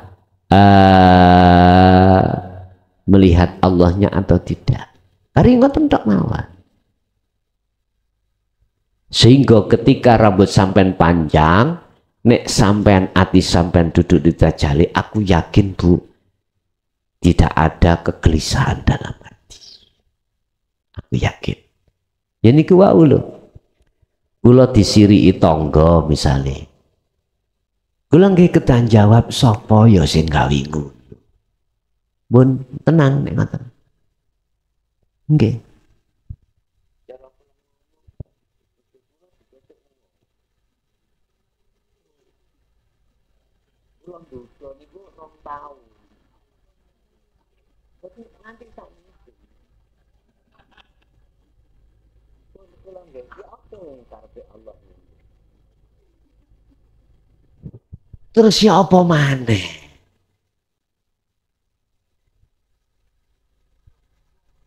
Speaker 2: melihat Allahnya atau tidak. Hari ngoten tok mawon. Sehingga ketika rambut sampean panjang, nek sampean ati sampean duduk di tajalli, aku yakin Bu tidak ada kegelisahan dalam hati. Aku yakin. Ya niku wau lho. Kula disiriki tangga misale. Kula nggih kedan jawab sapa ya sing gawe ngono. Mun tenang nek ngoten. Nggih. Kula dosa niku 2 tahun. Tapi nanti tak ngerti. Kula nggih apa yang karepe Allah. Terus ya apa maneh?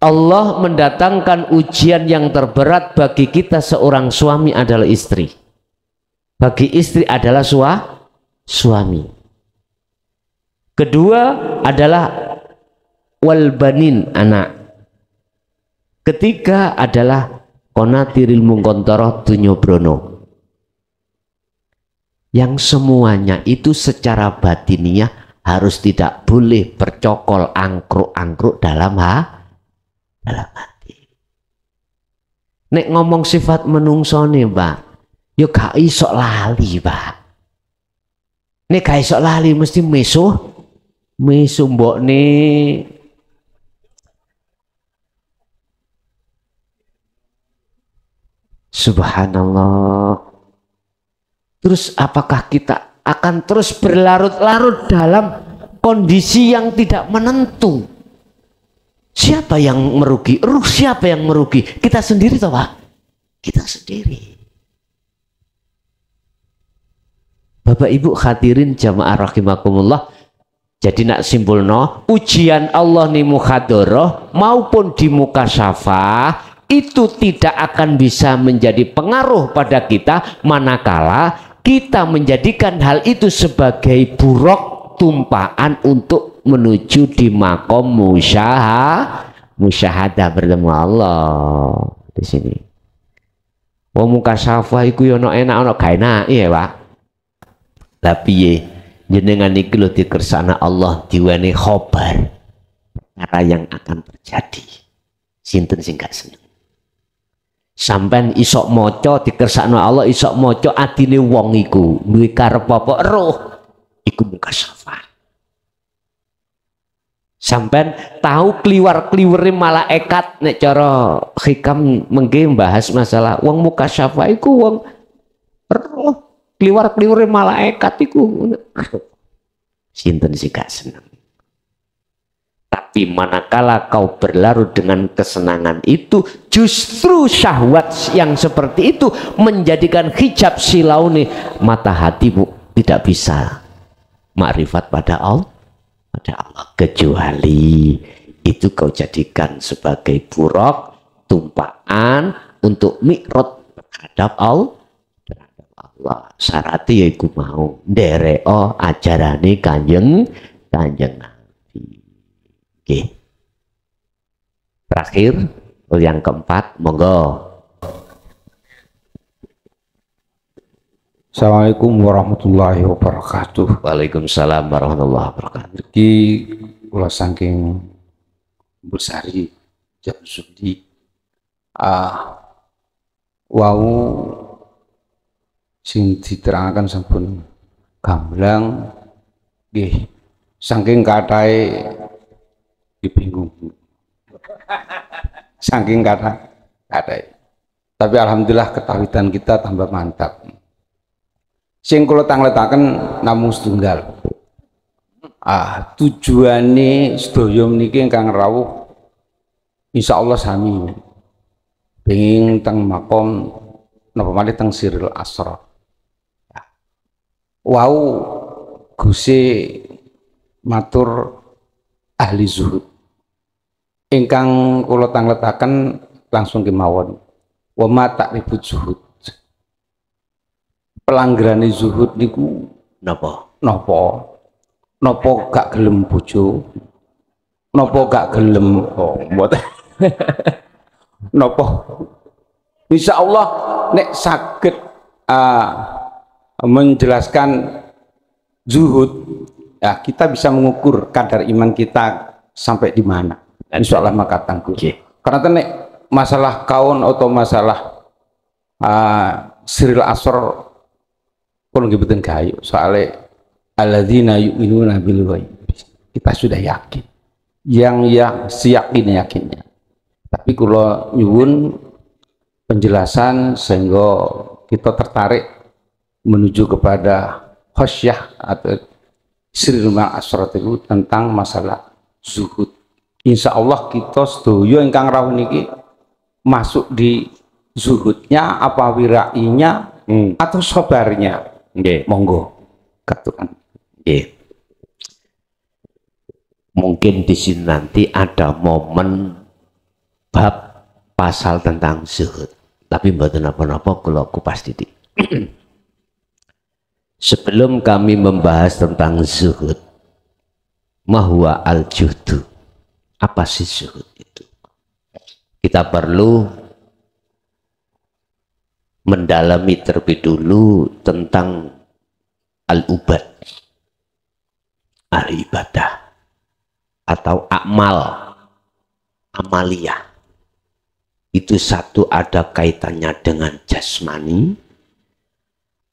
Speaker 2: Allah mendatangkan ujian yang terberat bagi kita seorang suami adalah istri. Bagi istri adalah suami. Kedua adalah walbanin anak. Ketiga adalah konatiril mungkontoroh dunyobrono. Yang semuanya itu secara batiniah harus tidak boleh bercokol angkruk-angkruk dalam hati. Nek ngomong sifat menungso nih, Pak, yo gak iso lali, Pak. Nek gak iso lali mesti mesu mbok nih. Subhanallah. Terus apakah kita akan terus berlarut-larut dalam kondisi yang tidak menentu? Siapa yang merugi? Siapa yang merugi? Kita sendiri toh, Pak? Kita sendiri. Bapak Ibu hadirin jamaah rahimakumullah. Jadi nak simpulno, ujian Allah nih mukhadoroh maupun di muka syafah itu tidak akan bisa menjadi pengaruh pada kita manakala kita menjadikan hal itu sebagai buruk tumpaan untuk menuju di makom musyahadah bertemu Allah di sini. Wong muka syafah iku yo enak ono gak enak ya, Pak. Tapi jenengan iki lho dikersakna Allah diweni khobar perkara yang akan terjadi. Sinten sing gak seneng? Sampai isok moco dikersakno Allah isok moco adine wong iku duwe karep apa roh iku muka syafah. Sampai tahu kliwar-kliwere malaikat nek cara hikam mengke bahas masalah wong muka syafah iku wong roh kliwar-kliwere malaikat iku sinten sing gak seneng. Tapi manakala kau berlarut dengan kesenangan itu, justru syahwat yang seperti itu menjadikan hijab silauni mata hatimu tidak bisa makrifat pada Allah, kecuali itu kau jadikan sebagai buruk tumpaan untuk mikrot terhadap Allah. Syaratnya yaiku mau ndereo ajarane kanjeng Oke. Terakhir yang keempat, monggo.
Speaker 6: Assalamualaikum warahmatullahi wabarakatuh.
Speaker 2: Waalaikumsalam warahmatullahi wabarakatuh.
Speaker 6: Iki kula saking Besari jam sudi wau sing diterangaken sampun gamblang nggih saking kathahe bingung. Saking kathahe. Tapi alhamdulillah ketawitan kita tambah mantap. Sing kula tangletaken namung setunggal. Tujuane sedaya meniki ingkang rawuh insyaallah sami. Pengin teng makom napa malih teng Siril Asra. Wau Gusti matur ahli zuhud. Ingkang kula tangletaken langsung kemawon. Wa ma ta'rifut zuhud. Pelanggarane zuhud niku napa gak gelem bojo, napa gak gelem mboten napa insyaallah nek saged menjelaskan zuhud ya kita bisa mengukur kadar iman kita sampai di mana insyaallah maka tangguh. Karena nek masalah kaun atau masalah Siril Asr kalau nggih mboten gayu soalnya alladzina yu'minuna bil ghaib kita sudah yakin yang yakinnya. Tapi kalau nyuwun penjelasan sehingga kita tertarik menuju kepada khosyah atau Siril Asr itu tentang masalah zuhud. Insya Allah kita sedoyo ingkang rawuh niki masuk di zuhudnya apa wirainya atau sabarnya.
Speaker 2: Nggih,
Speaker 6: monggo katukan.
Speaker 2: Nggih. Mungkin di sini nanti ada momen bab pasal tentang zuhud. Tapi mboten apa-apa kula kupas titik. Sebelum kami membahas tentang zuhud, mahwa al-juhdu. Apa sih zuhud itu? Kita perlu mendalami terlebih dulu tentang al-ubad. ahli ibadah atau amaliyah. Itu satu ada kaitannya dengan jasmani,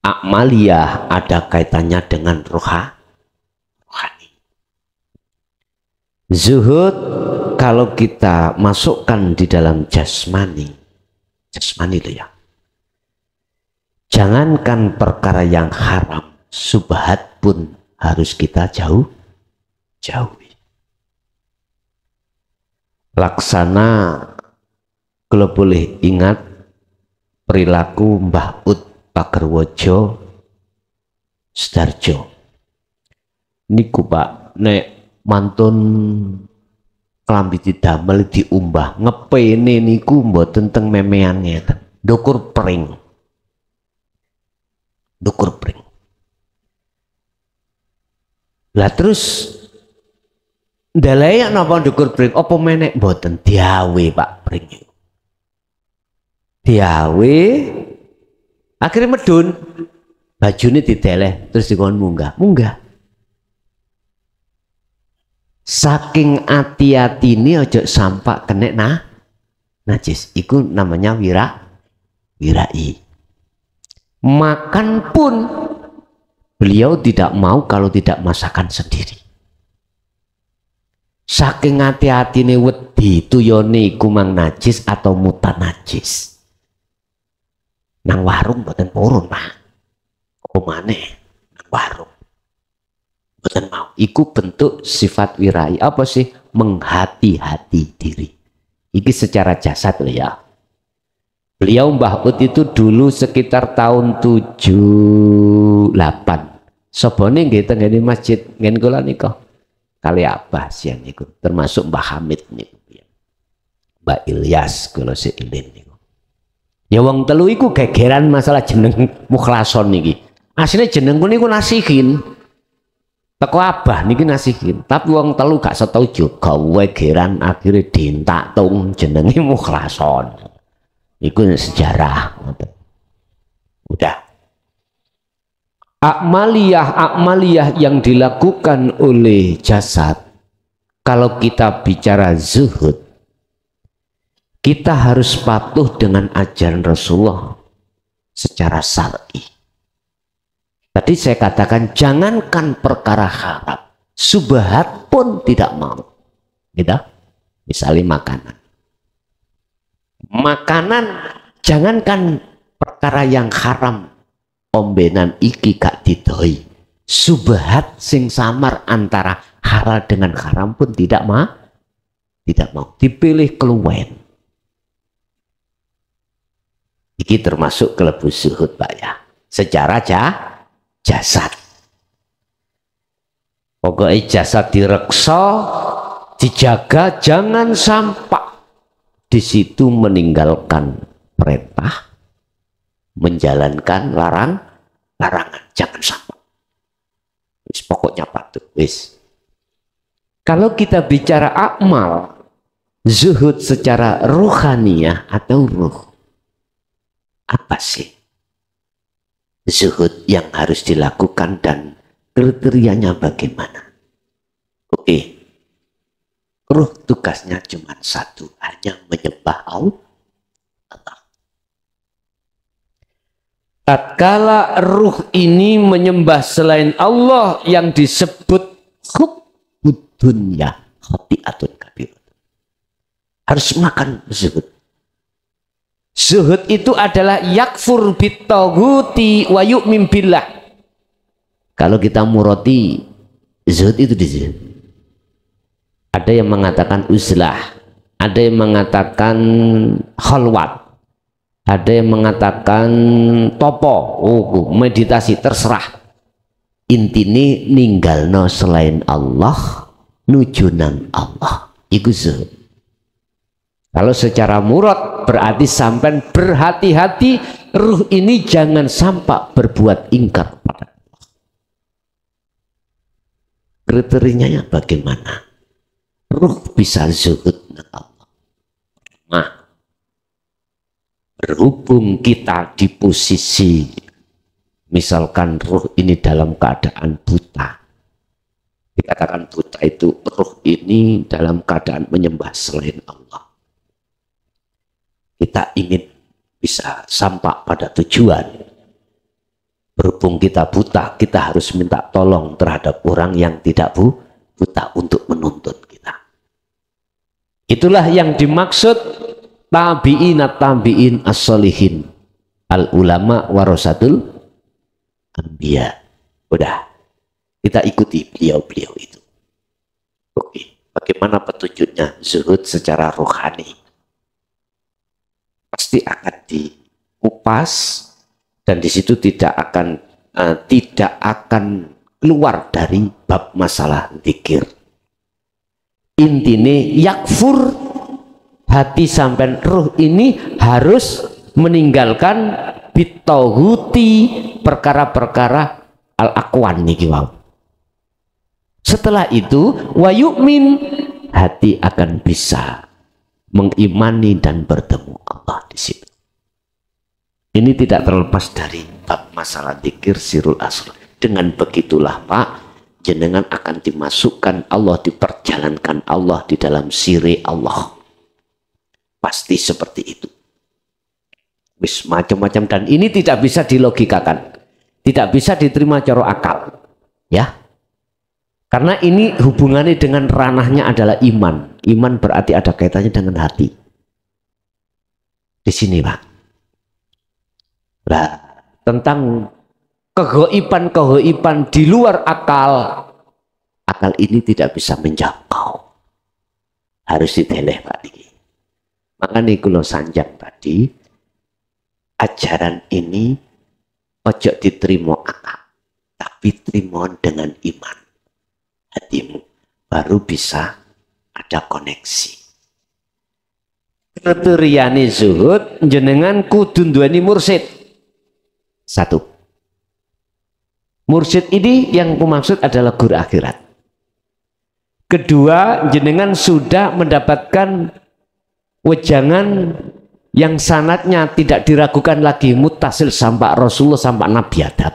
Speaker 2: amaliyah ada kaitannya dengan rohani. Zuhud kalau kita masukkan di dalam jasmani itu ya, jangankan perkara yang haram, subhat pun harus kita jauhi. Laksana kalau boleh ingat perilaku Mbah Ud Pagerwojo Sudarjo niku Pak, nek mantun klambi didamel diumbah ngepene niku mboten teng memean ngeten, ndukur pring. Lah terus ndalaya napa ndukur pring apa menek mboten diawe Pak pring niku. Diawe akhirnya medun, bajune dideleh terus dikon munggah. Saking hati-hati ini ojo sampak kena najis, itu namanya wirai. Makan pun beliau tidak mau kalau tidak masakan sendiri. Saking hati-hati ini wedi tuyone iku mang najis atau mutan najis. Nang warung boten purun Pak. Omane nang warung boten mau. Iku bentuk sifat wirai. Apa sih? Menghati-hati diri. Iki secara jasad loh ya. Beliau Mbah Ut itu dulu sekitar tahun 78. Sobone nggih teng ngene masjid ngen kula nika. Kali apa siang niku termasuk Mbah Hamid niku. Mbak Ilyas kula seilin niku. Ya wong telu iku gegeran masalah jeneng mukhlason niki. Asline jenengku niku Nasihin. Teko abah niki Nasihin, tapi wong telu gak setuju, gawe geran akhirnya dintak tung jenenge mukhlason. Iku sejarah. Udah. Akmaliyah yang dilakukan oleh jasad, kalau kita bicara zuhud, kita harus patuh dengan ajaran Rasulullah secara syar'i. Tadi saya katakan jangankan perkara haram, subhat pun tidak mau. Gitu? Misalnya makanan, jangankan perkara yang haram, ombenan iki gak didoi. Subhat sing samar antara halal dengan haram pun tidak mau. Dipilih keluwen. Iki termasuk kelebu zuhud Pak ya, secara jasad. Pokoknya jasad direksa, dijaga, jangan sampai di situ meninggalkan perintah, menjalankan larangan, jangan sampai. Wis pokoknya patuh. Wis. Kalau kita bicara amal, zuhud secara ruhaniyah atau ruh, apa sih zuhud yang harus dilakukan dan kriterianya bagaimana? Oke, ruh tugasnya cuma satu, hanya menyembah Allah. Tatkala ruh ini menyembah selain Allah yang disebut hubbud dunya, khati'atun kabir, harus makan zuhud. Zuhud itu adalah yakfur bitaghuti wa yu'min billah. Kalau kita muroti zuhud itu di sini. Ada yang mengatakan uzlah, ada yang mengatakan khalwat, ada yang mengatakan topo, meditasi, terserah. Intine ninggalno selain Allah, nuju nang Allah. Iku zuhud. Kalau secara murad berarti sampai berhati-hati ruh ini jangan sampai berbuat ingkar pada Allah. Kriterianya bagaimana? Ruh bisa zuhud dengan Allah. Nah, berhubung kita di posisi misalkan ruh ini dalam keadaan buta, Dikatakan buta itu ruh ini dalam keadaan menyembah selain Allah. Kita ingin bisa sampai pada tujuan. Berhubung kita buta, kita harus minta tolong terhadap orang yang tidak buta untuk menuntun kita. Itulah yang dimaksud tabi'in as-solihin, al-ulama warasatul anbiya. Udah, kita ikuti beliau-beliau itu. Oke, bagaimana petunjuknya zuhud secara rohani? Pasti akan dikupas, dan di situ tidak akan keluar dari bab masalah zikir. Intine yakfur, hati sampai ruh ini harus meninggalkan bitauhuti, perkara-perkara al-aqwan niki wau. Setelah itu wa yu'min, hati akan bisa mengimani dan bertemu Allah di situ. Ini tidak terlepas dari bab masalah zikir sirul asr. Dengan begitulah Pak, jenengan akan dimasukkan Allah, diperjalankan Allah di dalam siri Allah. Pasti seperti itu. Wis macam-macam, dan ini tidak bisa dilogikakan. Tidak bisa diterima cara akal. Ya. Karena ini hubungannya dengan ranahnya adalah iman. Iman berarti ada kaitannya dengan hati. Di sini Pak. Nah, tentang kegoiban di luar akal ini tidak bisa menjangkau, harus diteleh Pak Diki. Makanya kalau sanjang tadi, ajaran ini ojo diterima akal, tapi terima dengan iman hatimu, baru bisa ada koneksi. Kriteriane zuhud, jenengan kudu nduweni mursyid. Satu, mursyid ini yang kumaksud adalah guru akhirat. Kedua, jenengan sudah mendapatkan wejangan yang sanadnya tidak diragukan lagi, muttasil sampai Rasulullah, sampai Nabi Adam.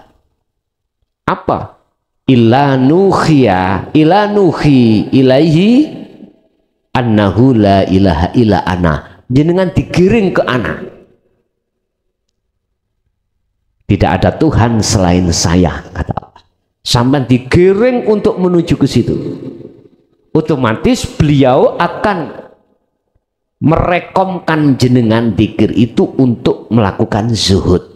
Speaker 2: Apa? Ila nuhi ilaihi annahu la ilaha illa ana. Jenengan digiring ke ana. Tidak ada Tuhan selain saya, kata Allah. Sampai digiring untuk menuju ke situ. Otomatis beliau akan merekomkan jenengan zikir itu untuk melakukan zuhud.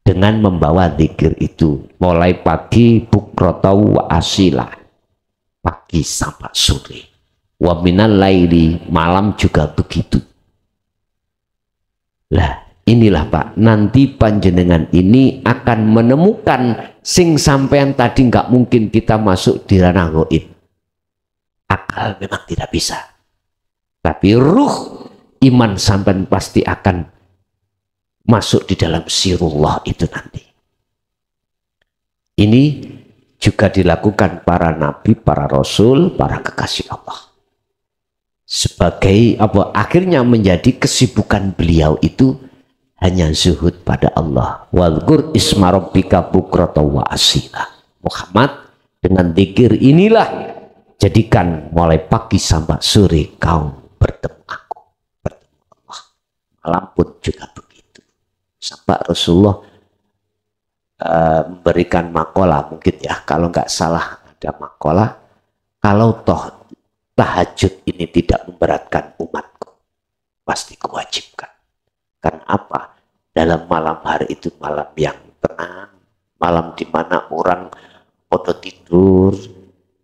Speaker 2: Dengan membawa zikir itu mulai pagi bukrotau wa asilah, pagi sampai sore. Wa minal laili, malam juga begitu. Lah inilah Pak, nanti panjenengan ini akan menemukan sing sampean tadi nggak mungkin kita masuk di ranah gaib. Akal memang tidak bisa, tapi ruh iman sampean pasti akan masuk di dalam sirullah itu nanti. Ini juga dilakukan para nabi, para rasul, para kekasih Allah. Sebagai apa, akhirnya menjadi kesibukan beliau itu hanya zuhud pada Allah. Wadhkur isma rabbika bukrata wa asila. Muhammad, dengan zikir inilah jadikan mulai pagi sampai sore kau bertemu aku, bertemu Allah. Malam pun juga begitu. Sampai Rasulullah memberikan makalah, mungkin ya, kalau nggak salah ada makalah, kalau toh tahajud ini tidak memberatkan umatku, pasti kuwajibkan. Karena apa? Dalam malam hari itu malam yang tenang, malam di mana orang pada tidur,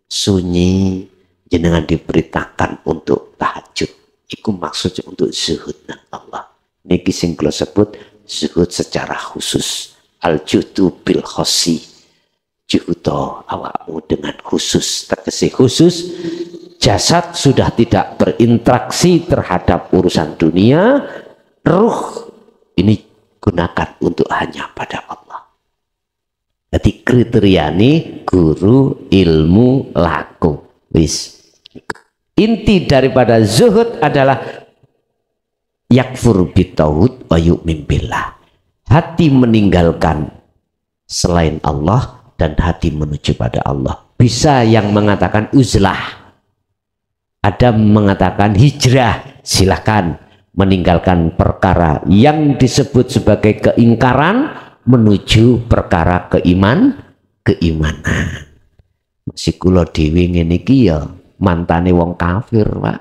Speaker 2: sunyi, jenengan diberitakan untuk tahajud. Iku maksudnya untuk zuhud nang Allah. Niki sing kula sebut zuhud secara khusus. Al-juhdu bil khosi. Juhudo awakmu dengan khusus, tegese khusus. Jasad sudah tidak berinteraksi terhadap urusan dunia, ruh ini gunakan untuk hanya pada Allah. Jadi kriteria ini guru, ilmu, laku. Wis. Inti daripada zuhud adalah yakfur bitauhid wa yu'min billah. Hati meninggalkan selain Allah, dan hati menuju pada Allah. Bisa yang mengatakan uzlah, ada mengatakan hijrah, silahkan meninggalkan perkara yang disebut sebagai keingkaran menuju perkara keimanan. Masih kula dhewe ngene iki ya mantane wong kafir, Pak.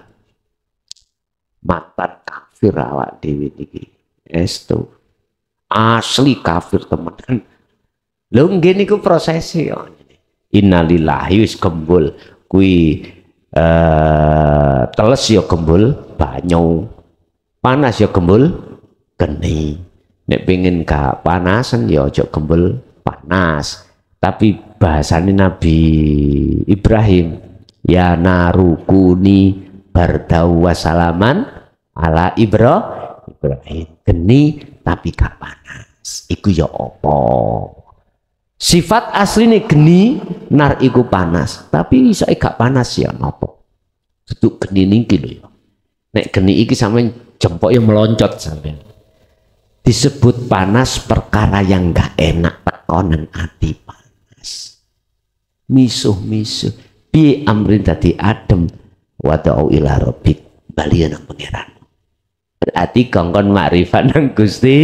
Speaker 2: Mantan kafir awak dhewe niki. Estu. Asli kafir temenan. Lho nggih niku prosesi ya. Innalillahi wis gembul kuwi teles ya gembul banyu. Panas ya gembul geni. Nek pengen gak panasan ya aja gembul panas. Tapi bahasanya Nabi Ibrahim, ya narukuni bardau wasalaman ala Ibrahim. Geni tapi gak panas. Iku ya apa? Sifat aslinya geni, nar iku panas. Tapi iso gak panas ya napa? Duduk geni niki lho ya. Nek geni iki sampean jempoknya meloncat sampean. Disebut panas perkara yang gak enak tekonan ati panas. Misuh-misuh bi amrin tadi adem wada'u ila rabbik bali nang pangeran. Berarti kongkon makrifat nang Gusti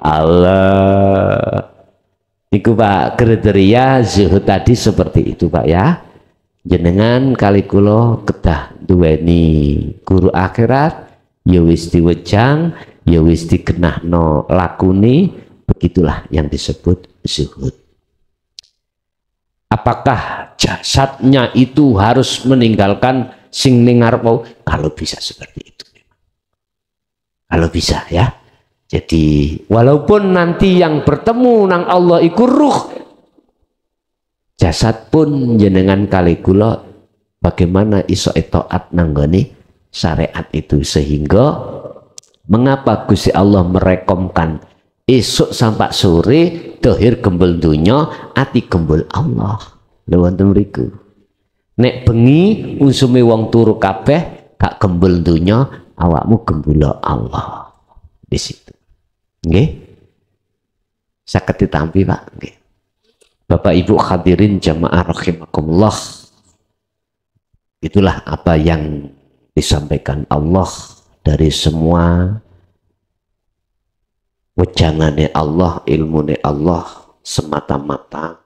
Speaker 2: Allah. Iku Pak kriteria zuhud tadi seperti itu Pak ya. Jenengan kali kula kedah duweni guru akhirat ya wis diwejang ya wis dikenahno lakune, begitulah yang disebut zuhud. Apakah jasadnya itu harus meninggalkan sing ning ngarep? Kalau bisa seperti itu memang. Kalau bisa ya. Jadi walaupun nanti yang bertemu nang Allah iku ruh, jasad pun jenengan kali kula bagaimana iso taat nanggone syariat itu, sehingga mengapa Gusti Allah merekomkan esok sampai sore dohir gembul dunya ati gembul Allah. Lha wonten mriku nek bengi usume wong turu kabeh gak gembul dunya, awakmu gembul Allah di situ. Nggih saged ditampi Pak. Nggih Bapak Ibu hadirin jamaah rahimakumullah, itulah apa yang disampaikan Allah dari semua wejangannya Allah, ilmunya Allah, semata-mata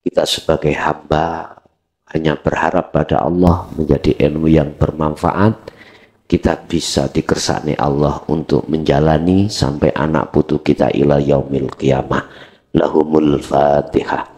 Speaker 2: kita sebagai hamba hanya berharap pada Allah menjadi ilmu yang bermanfaat, kita bisa dikersani Allah untuk menjalani sampai anak putu kita ila yaumil qiyamah. Lahumul Fatihah.